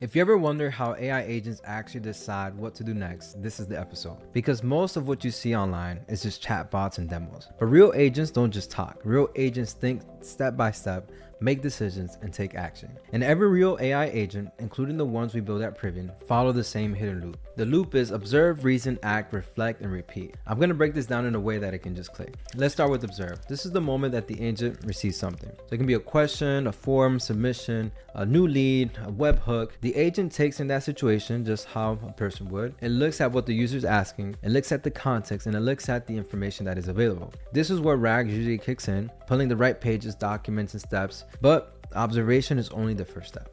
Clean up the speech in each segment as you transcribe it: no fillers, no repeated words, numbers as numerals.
If you ever wonder how AI agents actually decide what to do next, this is the episode. Because most of what you see online is just chatbots and demos. But real agents don't just talk. Real agents think step by step, make decisions, and take action. And every real AI agent, including the ones we build at Privion, follow the same hidden loop. The loop is observe, reason, act, reflect, and repeat. I'm going to break this down in a way that it can just click. Let's start with observe. This is the moment that the agent receives something. So it can be a question, a form, submission, a new lead, a webhook. The agent takes in that situation just how a person would. It looks at what the user is asking, it looks at the context, and it looks at the information that is available. This is where RAG usually kicks in, pulling the right pages, documents, and steps, but observation is only the first step.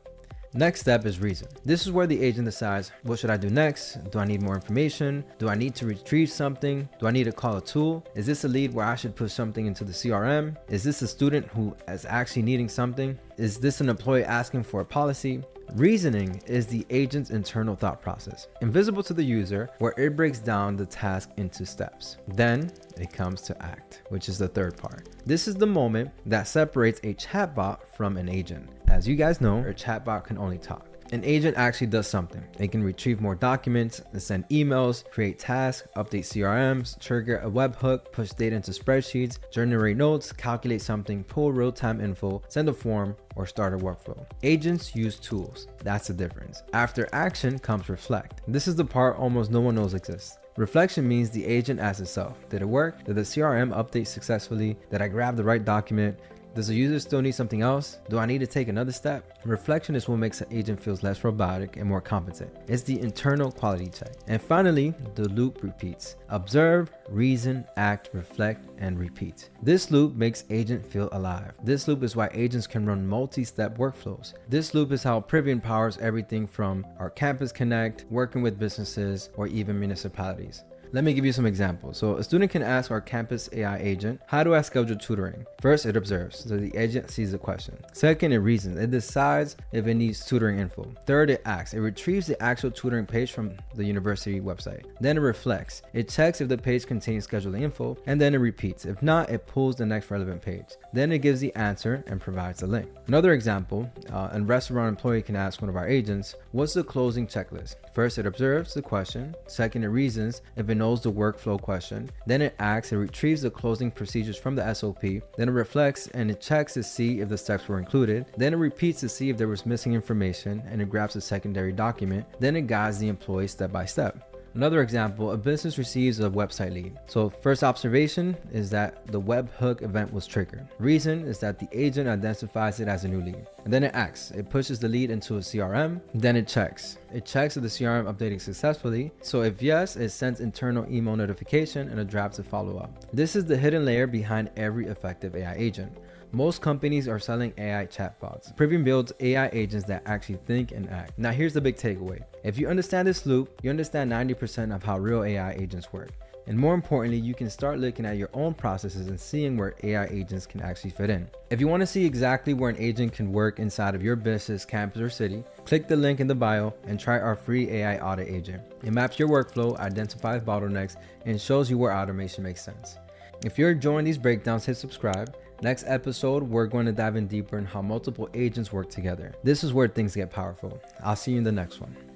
Next step is reason. This is where the agent decides, what should I do next? Do I need more information? Do I need to retrieve something? Do I need to call a tool? Is this a lead where I should put something into the CRM? Is this a student who is actually needing something? Is this an employee asking for a policy? Reasoning is the agent's internal thought process, invisible to the user, where it breaks down the task into steps. Then it comes to act, which is the third part. This is the moment that separates a chatbot from an agent. As you guys know, a chatbot can only talk. An agent actually does something. It can retrieve more documents, send emails, create tasks, update CRMs, trigger a webhook, push data into spreadsheets, generate notes, calculate something, pull real-time info, send a form, or start a workflow. Agents use tools. That's the difference. After action comes reflect. This is the part almost no one knows exists. Reflection means the agent asks itself, did it work? Did the CRM update successfully? Did I grab the right document? Does the user still need something else? Do I need to take another step? Reflection is what makes an agent feel less robotic and more competent. It's the internal quality check. And finally, the loop repeats. Observe, reason, act, reflect, and repeat. This loop makes agent feel alive. This loop is why agents can run multi-step workflows. This loop is how Privion powers everything from our Campus Connect, working with businesses, or even municipalities. Let me give you some examples. So a student can ask our campus AI agent, how do I schedule tutoring? First, it observes. So the agent sees the question. Second, it reasons. It decides if it needs tutoring info. Third, it acts. It retrieves the actual tutoring page from the university website. Then it reflects. It checks if the page contains scheduling info, and then it repeats. If not, it pulls the next relevant page. Then it gives the answer and provides the link. Another example, a restaurant employee can ask one of our agents, what's the closing checklist? First, it observes the question. Second, it reasons if it knows the workflow question. Then it acts, it retrieves the closing procedures from the SOP. Then it reflects and it checks to see if the steps were included. Then it repeats to see if there was missing information, and it grabs a secondary document. Then it guides the employee step by step. Another example, a business receives a website lead. So first observation is that the webhook event was triggered. Reason is that the agent identifies it as a new lead. And then it acts. It pushes the lead into a CRM. Then it checks. It checks if the CRM updating successfully. So if yes, it sends internal email notification and it drafts a follow-up. This is the hidden layer behind every effective AI agent. Most companies are selling AI chatbots. Privion builds AI agents that actually think and act. Now here's the big takeaway. If you understand this loop, you understand 90% of how real AI agents work. And more importantly, you can start looking at your own processes and seeing where AI agents can actually fit in. If you want to see exactly where an agent can work inside of your business, campus, or city, click the link in the bio and try our free AI Audit Agent. It maps your workflow, identifies bottlenecks, and shows you where automation makes sense. If you're enjoying these breakdowns, hit subscribe. Next episode, we're going to dive in deeper in how multiple agents work together. This is where things get powerful. I'll see you in the next one.